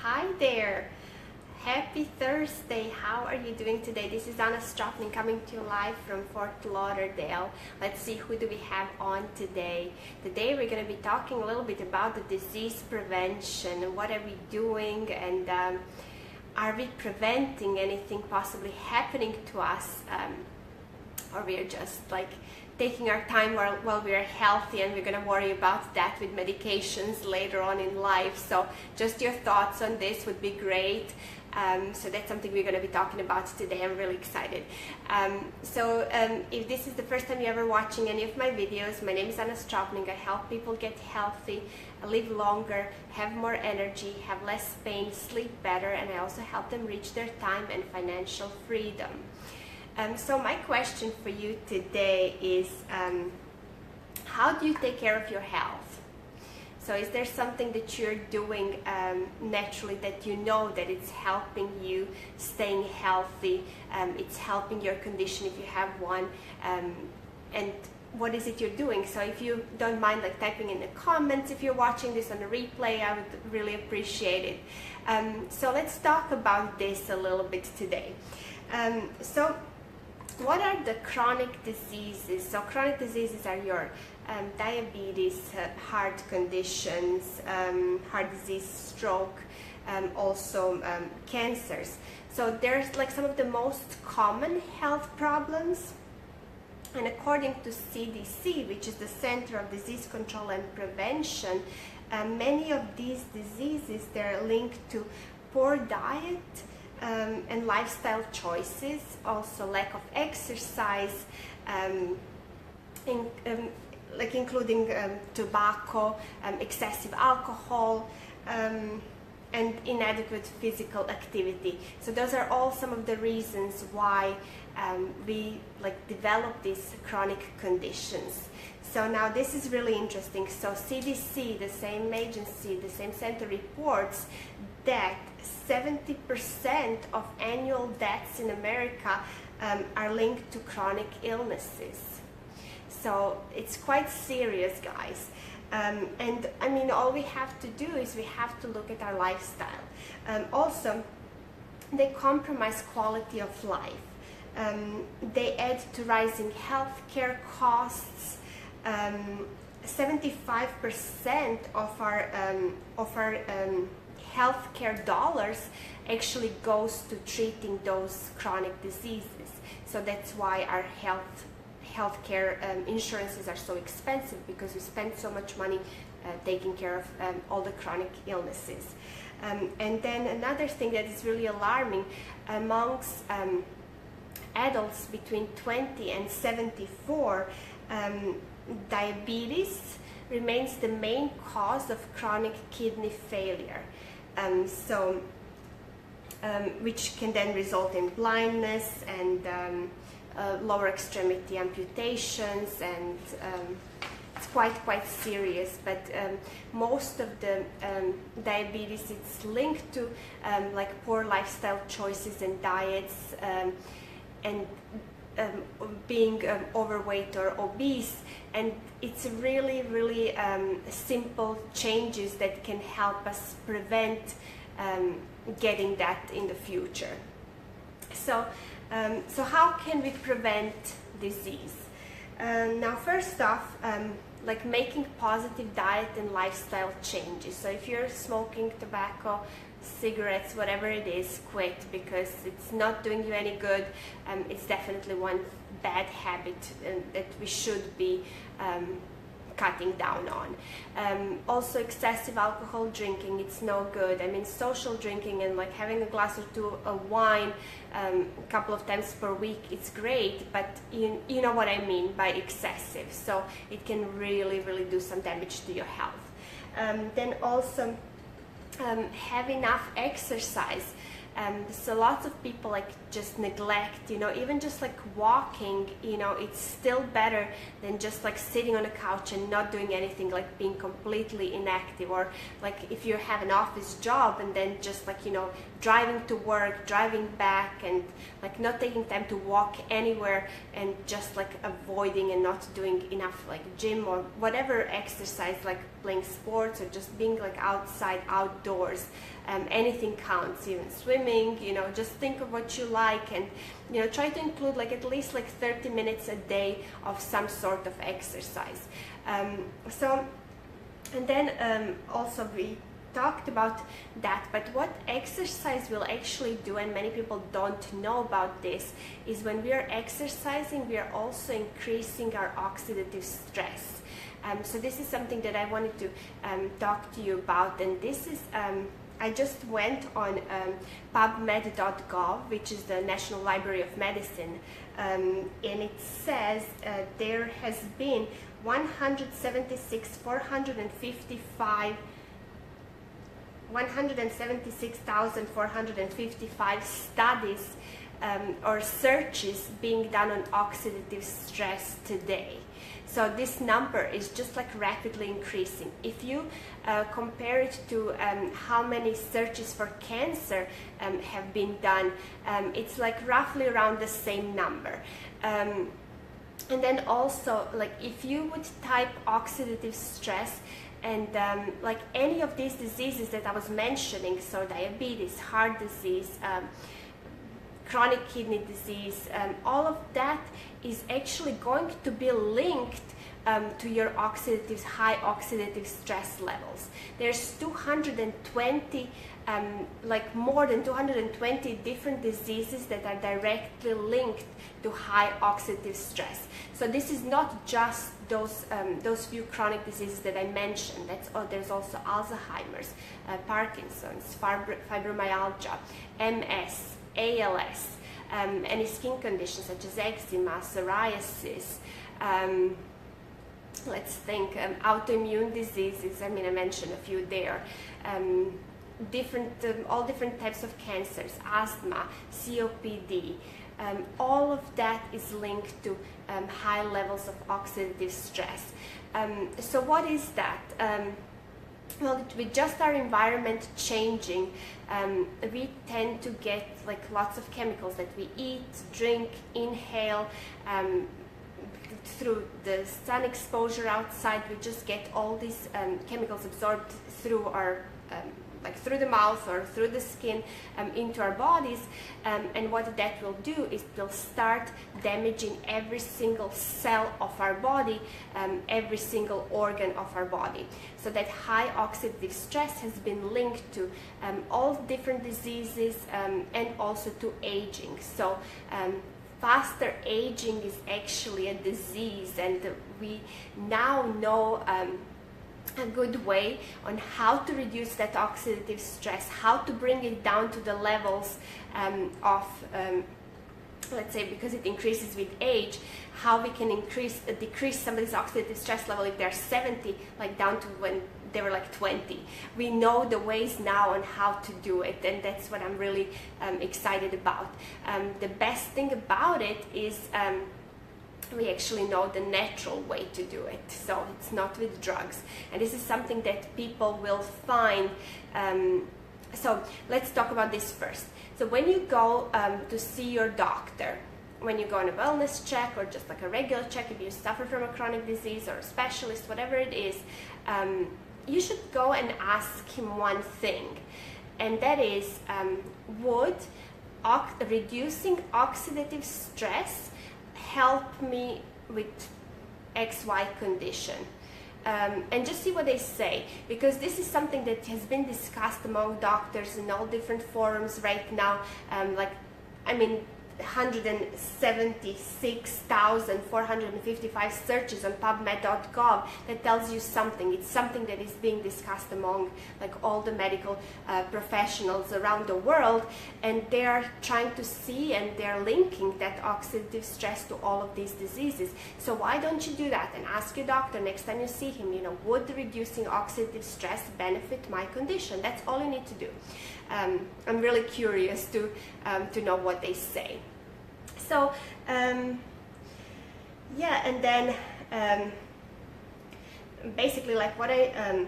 Hi there. Happy Thursday. How are you doing today? This is Anna Stropnik coming to you live from Fort Lauderdale. Let's see who do we have on today. Today we're going to be talking a little bit about the disease prevention and what are we doing, and are we preventing anything possibly happening to us, or we are just like taking our time while we are healthy, and we're going to worry about that with medications later on in life. So just your thoughts on this would be great. So that's something we're going to be talking about today. I'm really excited. If this is the first time you're ever watching any of my videos, my name is Anna Stropnik. I help people get healthy, live longer, have more energy, have less pain, sleep better, and I also help them reach their time and financial freedom. So my question for you today is, how do you take care of your health? So is there something that you're doing naturally that you know that it's helping you staying healthy, it's helping your condition if you have one, and what is it you're doing? So if you don't mind like typing in the comments, if you're watching this on a replay, I would really appreciate it. So let's talk about this a little bit today. What are the chronic diseases? So chronic diseases are your diabetes, heart conditions, heart disease, stroke, also cancers. So there's like some of the most common health problems. And according to CDC, which is the Center of Disease Control and Prevention, many of these diseases, they're linked to poor diet, and lifestyle choices, also lack of exercise, including tobacco, excessive alcohol, and inadequate physical activity. So those are all some of the reasons why we develop these chronic conditions. So now this is really interesting. So CDC, the same agency, the same center, reports that 70% of annual deaths in America are linked to chronic illnesses. So it's quite serious, guys. And I mean, all we have to do is we have to look at our lifestyle. Also, they compromise quality of life. They add to rising healthcare costs. 75% of our healthcare dollars actually goes to treating those chronic diseases. So that's why our healthcare insurances are so expensive, because we spend so much money taking care of all the chronic illnesses. And then another thing that is really alarming, amongst adults between 20 and 74, diabetes remains the main cause of chronic kidney failure. Which can then result in blindness and lower extremity amputations, and it's quite serious. But most of the diabetes, it's linked to like poor lifestyle choices and diets, and being overweight or obese, and it's really simple changes that can help us prevent getting that in the future. So how can we prevent disease? Now, first off, like making positive diet and lifestyle changes. So if you're smoking tobacco, cigarettes, whatever it is, quit, because it's not doing you any good. It's definitely one bad habit that we should be cutting down on. Also, excessive alcohol drinking, it's no good. I mean, social drinking and like having a glass or two of wine a couple of times per week, it's great, but you know what I mean by excessive. So it can really do some damage to your health. Then also, have enough exercise. So lots of people like just neglect, you know, even just like walking, you know, it's still better than just like sitting on a couch and not doing anything, like being completely inactive. Or like if you have an office job and then just like, you know, driving to work, driving back, and like not taking time to walk anywhere, and just like avoiding and not doing enough like gym or whatever exercise, like playing sports or just being like outside, outdoors. Anything counts, even swimming, you know, just think of what you like, and, you know, try to include like at least like 30 minutes a day of some sort of exercise. And then also we talked about that, but what exercise will actually do, and many people don't know about this, is when we are exercising, we are also increasing our oxidative stress. So this is something that I wanted to talk to you about, and this is I just went on PubMed.gov, which is the National Library of Medicine, and it says there has been 176,455 studies or searches being done on oxidative stress today. So this number is just like rapidly increasing. If you compare it to how many searches for cancer have been done, it's like roughly around the same number. And then also, like if you would type oxidative stress and like any of these diseases that I was mentioning, so diabetes, heart disease, chronic kidney disease, all of that is actually going to be linked to your high oxidative stress levels. There's 220, like more than 220 different diseases that are directly linked to high oxidative stress. So this is not just those few chronic diseases that I mentioned. There's also Alzheimer's, Parkinson's, fibromyalgia, MS, ALS, any skin conditions such as eczema, psoriasis, let's think, autoimmune diseases, I mean, I mentioned a few there, all different types of cancers, asthma, COPD, all of that is linked to high levels of oxidative stress. So what is that? Well, with just our environment changing, we tend to get like lots of chemicals that we eat, drink, inhale, through the sun exposure outside. We just get all these chemicals absorbed through our like through the mouth or through the skin into our bodies, and what that will do is it will start damaging every single cell of our body, every single organ of our body. So that high oxidative stress has been linked to all different diseases and also to aging. So faster aging is actually a disease, and we now know a good way on how to reduce that oxidative stress, how to bring it down to the levels of, let's say, because it increases with age, how we can decrease somebody's oxidative stress level if they're 70, like down to when they were like 20. We know the ways now on how to do it, and that's what I'm really excited about. The best thing about it is we actually know the natural way to do it, so it's not with drugs, and this is something that people will find. So let's talk about this first. So when you go to see your doctor, when you go on a wellness check or just like a regular check, if you suffer from a chronic disease or a specialist, whatever it is, you should go and ask him one thing, and that is, would reducing oxidative stress help me with XY condition? And just see what they say, because this is something that has been discussed among doctors in all different forums right now. Like, I mean, 176,455 searches on PubMed.gov that tells you something. It's something that is being discussed among like all the medical professionals around the world, and they are trying to see and they're linking that oxidative stress to all of these diseases. So why don't you do that and ask your doctor next time you see him, would reducing oxidative stress benefit my condition? That's all you need to do. I'm really curious to know what they say. So yeah, and then basically like what I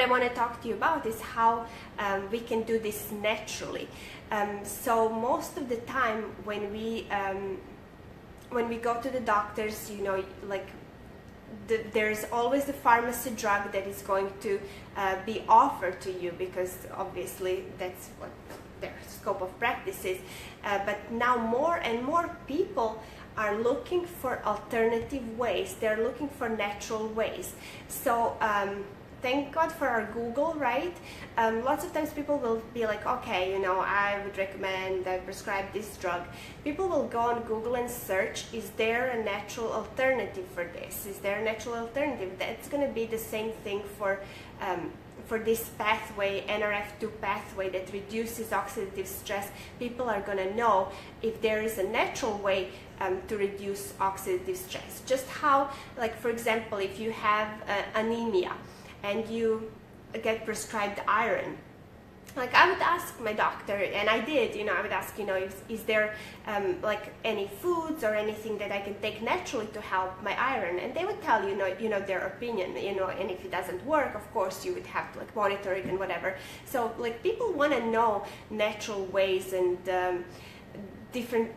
want to talk to you about is how we can do this naturally. So most of the time when we go to the doctors, like there's always the pharmacy drug that is going to be offered to you, because obviously that's what their scope of practice is. But now more and more people are looking for alternative ways. They're looking for natural ways. So thank God for our Google, right? Lots of times people will be like, okay, I would recommend, I prescribe this drug. People will go on Google and search, is there a natural alternative for this? Is there a natural alternative? That's going to be the same thing for this pathway, NRF2 pathway that reduces oxidative stress. People are going to know if there is a natural way to reduce oxidative stress. Just how, like for example, if you have anemia, and you get prescribed iron, like I would ask my doctor, and I did, I would ask, is there like any foods or anything that I can take naturally to help my iron? And they would tell you, their opinion, and if it doesn't work, of course, you would have to like monitor it and whatever. So like people want to know natural ways and different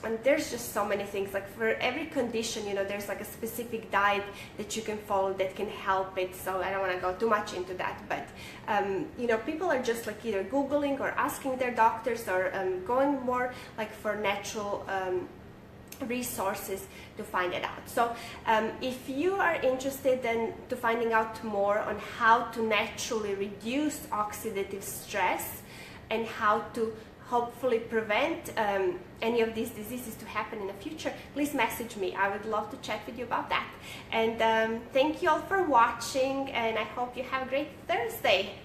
and there's just so many things. Like for every condition, there's like a specific diet that you can follow that can help it. So I don't want to go too much into that, but people are just like either Googling or asking their doctors, or going more like for natural resources to find it out. So if you are interested in to finding out more on how to naturally reduce oxidative stress and how to hopefully prevent any of these diseases to happen in the future, please message me. I would love to chat with you about that. And thank you all for watching, and I hope you have a great Thursday.